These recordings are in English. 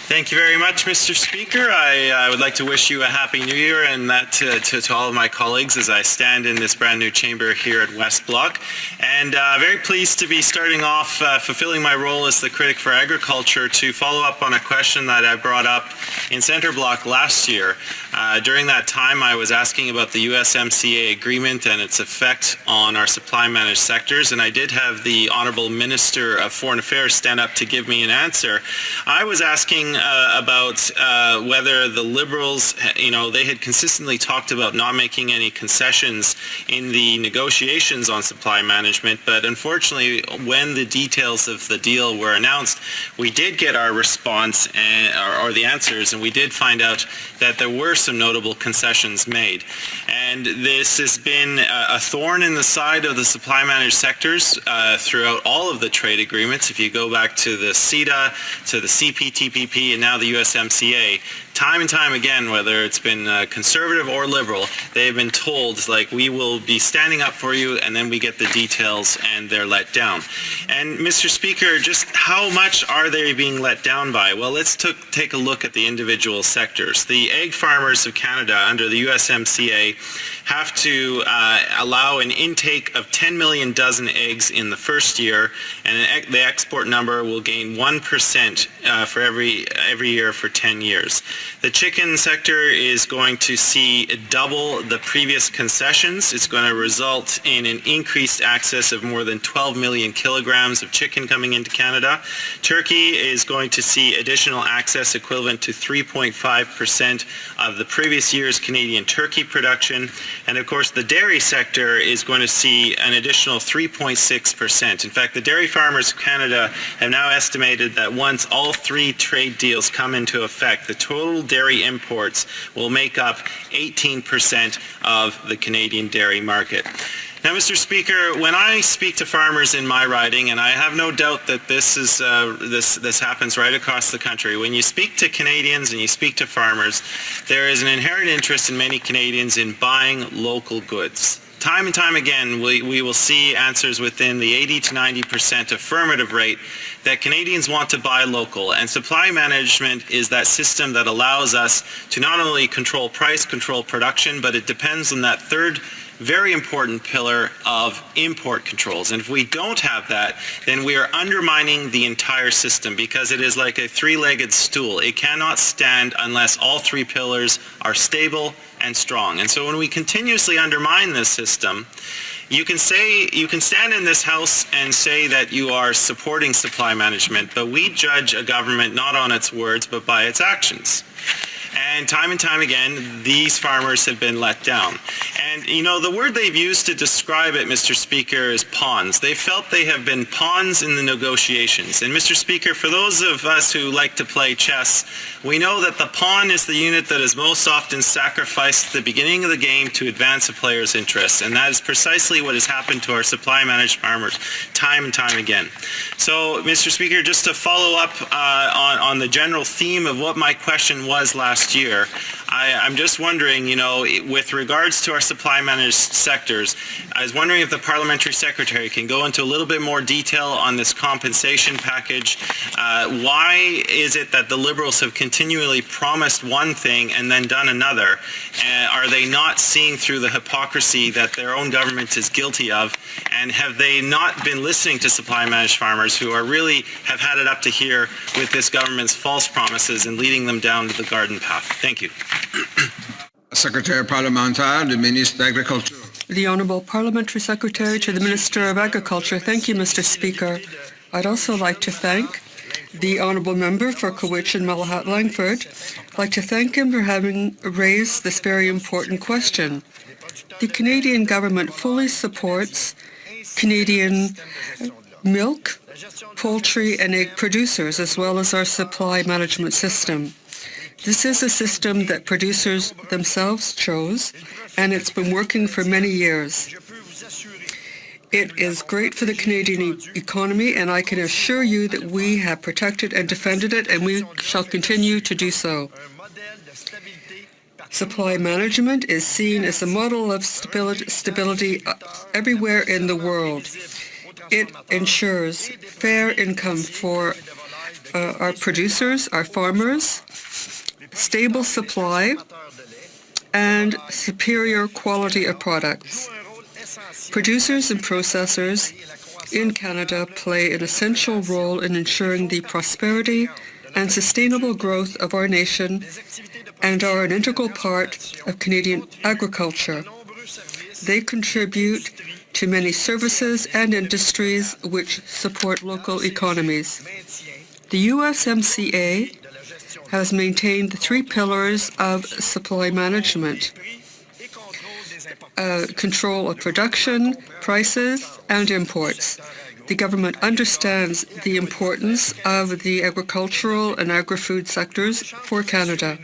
Thank you very much, Mr. Speaker. I would like to wish you a Happy New Year, and that to all of my colleagues as I stand in this brand new chamber here at West Block. And very pleased to be starting off fulfilling my role as the critic for agriculture to follow up on a question that I brought up in Centre Block last year. During that time, I was asking about the USMCA agreement and its effect on our supply managed sectors, and I did have the Honourable Minister of Foreign Affairs stand up to give me an answer. I was asking about whether the Liberals, they had consistently talked about not making any concessions in the negotiations on supply management, but unfortunately, when the details of the deal were announced, we did get our response or the answers, and we did find out that there were some notable concessions made. And this has been a thorn in the side of the supply managed sectors throughout all of the trade agreements. If you go back to the CETA, to the CPTPP, and now the USMCA, time and time again, whether it's been conservative or liberal, they've been told, like, we will be standing up for you, and then we get the details and they're let down. And Mr. Speaker, just how much are they being let down by? Well, let's take a look at the individual sectors. The egg farmers of Canada under the USMCA have to allow an intake of 10 million dozen eggs in the first year, and the export number will gain 1% for every year for 10 years. The chicken sector is going to see double the previous concessions. It's going to result in an increased access of more than 12 million kilograms of chicken coming into Canada. Turkey is going to see additional access equivalent to 3.5% of the previous year's Canadian turkey production. And of course, the dairy sector is going to see an additional 3.6%. In fact, the dairy farmers of Canada have now estimated that once all three trade deals come into effect, the total dairy imports will make up 18% of the Canadian dairy market. Now, Mr. Speaker, when I speak to farmers in my riding, and I have no doubt that this happens right across the country, when you speak to Canadians and you speak to farmers, there is an inherent interest in many Canadians in buying local goods. Time and time again, we will see answers within the 80 to 90% affirmative rate that Canadians want to buy local, and supply management is that system that allows us to not only control price, control production, but it depends on that third very important pillar of import controls. And if we don't have that, then we are undermining the entire system, because it is like a three-legged stool. It cannot stand unless all three pillars are stable and strong. And so when we continuously undermine this system, you can stand in this House and say that you are supporting supply management, but we judge a government not on its words, but by its actions. And time again, these farmers have been let down. And, the word they've used to describe it, Mr. Speaker, is pawns. They felt they have been pawns in the negotiations. And, Mr. Speaker, for those of us who like to play chess, we know that the pawn is the unit that is most often sacrificed at the beginning of the game to advance a player's interests. And that is precisely what has happened to our supply managed farmers time and time again. So, Mr. Speaker, just to follow up on the general theme of what my question was last year, I'm just wondering, with regards to our supply managed sectors, I was wondering if the Parliamentary Secretary can go into a little bit more detail on this compensation package. Why is it that the Liberals have continually promised one thing and then done another? Are they not seeing through the hypocrisy that their own government is guilty of? And have they not been listening to supply managed farmers who really have had it up to here with this government's false promises and leading them down to the garden path? Thank you. Secretary Parlementaire, the Ministre d'Agriculture. The Honourable Parliamentary Secretary to the Minister of Agriculture. Thank you, Mr. Speaker. I'd also like to thank the Honourable Member for Cowichan Malahat Langford. I'd like to thank him for having raised this very important question. The Canadian government fully supports Canadian milk, poultry and egg producers, as well as our supply management system. This is a system that producers themselves chose, and it's been working for many years. It is great for the Canadian economy, and I can assure you that we have protected and defended it, and we shall continue to do so. Supply management is seen as a model of stability everywhere in the world. It ensures fair income for our producers, our farmers, stable supply, and superior quality of products. Producers and processors in Canada play an essential role in ensuring the prosperity and sustainable growth of our nation and are an integral part of Canadian agriculture. They contribute to many services and industries which support local economies. The USMCA has maintained the three pillars of supply management: control of production, prices, and imports. The government understands the importance of the agricultural and agri-food sectors for Canada,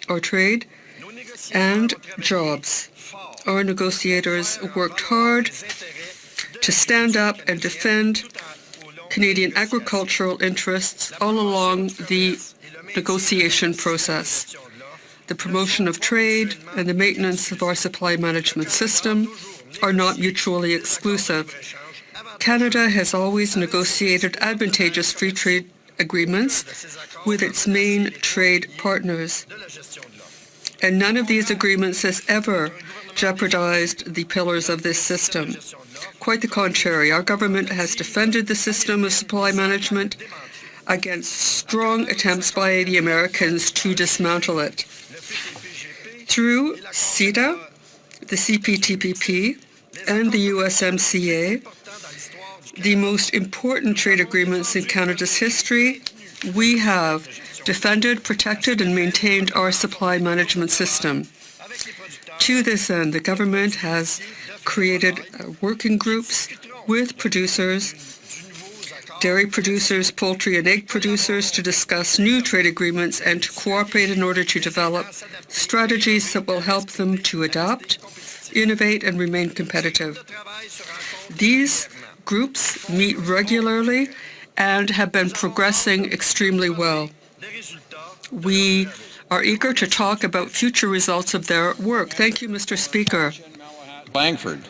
our trade, and jobs. Our negotiators worked hard to stand up and defend Canadian agricultural interests all along the negotiation process. The promotion of trade and the maintenance of our supply management system are not mutually exclusive. Canada has always negotiated advantageous free trade agreements with its main trade partners, and none of these agreements has ever jeopardized the pillars of this system. Quite the contrary, our government has defended the system of supply management against strong attempts by the Americans to dismantle it. Through CETA, the CPTPP, and the USMCA, the most important trade agreements in Canada's history, we have defended, protected, and maintained our supply management system. To this end, the government has created working groups with producers, dairy producers, poultry and egg producers to discuss new trade agreements and to cooperate in order to develop strategies that will help them to adapt, innovate, and remain competitive. These groups meet regularly and have been progressing extremely well. We are eager to talk about future results of their work. Thank you, Mr. Speaker. Langford.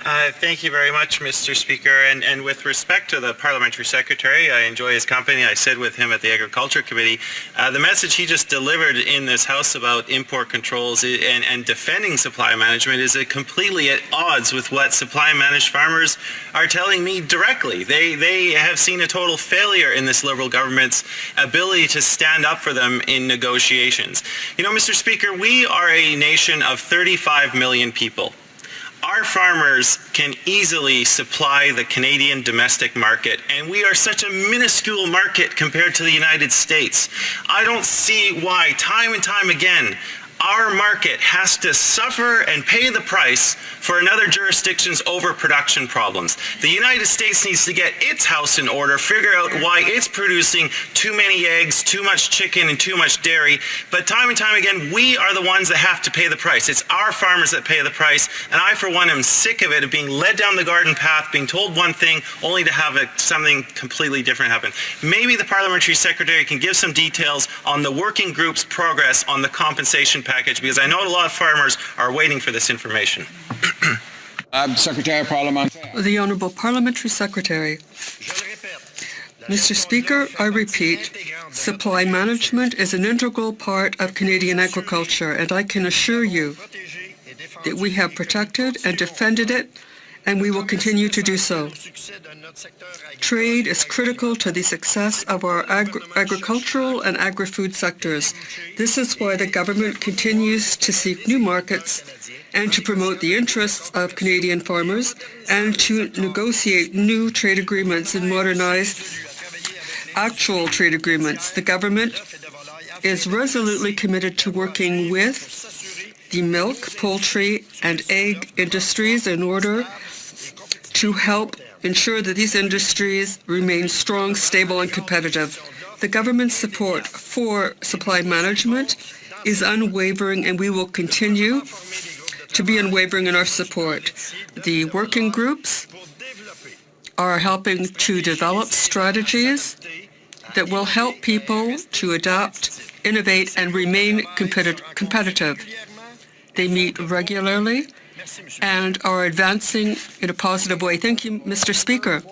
Thank you very much, Mr. Speaker. And with respect to the Parliamentary Secretary, I enjoy his company. I sit with him at the Agriculture Committee. The message he just delivered in this House about import controls and defending supply management is completely at odds with what supply managed farmers are telling me directly. They have seen a total failure in this Liberal government's ability to stand up for them in negotiations. You know, Mr. Speaker, we are a nation of 35 million people. Our farmers can easily supply the Canadian domestic market, and we are such a minuscule market compared to the United States. I don't see why, time and time again, our market has to suffer and pay the price for another jurisdiction's overproduction problems. The United States needs to get its house in order, figure out why it's producing too many eggs, too much chicken, and too much dairy. But time and time again, we are the ones that have to pay the price. It's our farmers that pay the price. And I, for one, am sick of it, of being led down the garden path, being told one thing, only to have something completely different happen. Maybe the Parliamentary Secretary can give some details on the working group's progress on the compensation package, because I know a lot of farmers are waiting for this information. Secretary Parliamentary. The Honourable Parliamentary Secretary. Mr. Speaker, I repeat, supply management is an integral part of Canadian agriculture, and I can assure you that we have protected and defended it, and we will continue to do so. Trade is critical to the success of our agricultural and agri-food sectors. This is why the government continues to seek new markets and to promote the interests of Canadian farmers and to negotiate new trade agreements and modernize actual trade agreements. The government is resolutely committed to working with the milk, poultry, and egg industries in order to help ensure that these industries remain strong, stable, and competitive. The government's support for supply management is unwavering, and we will continue to be unwavering in our support. The working groups are helping to develop strategies that will help people to adapt, innovate, and remain competitive. They meet regularly and are advancing in a positive way. Thank you, Mr. Speaker.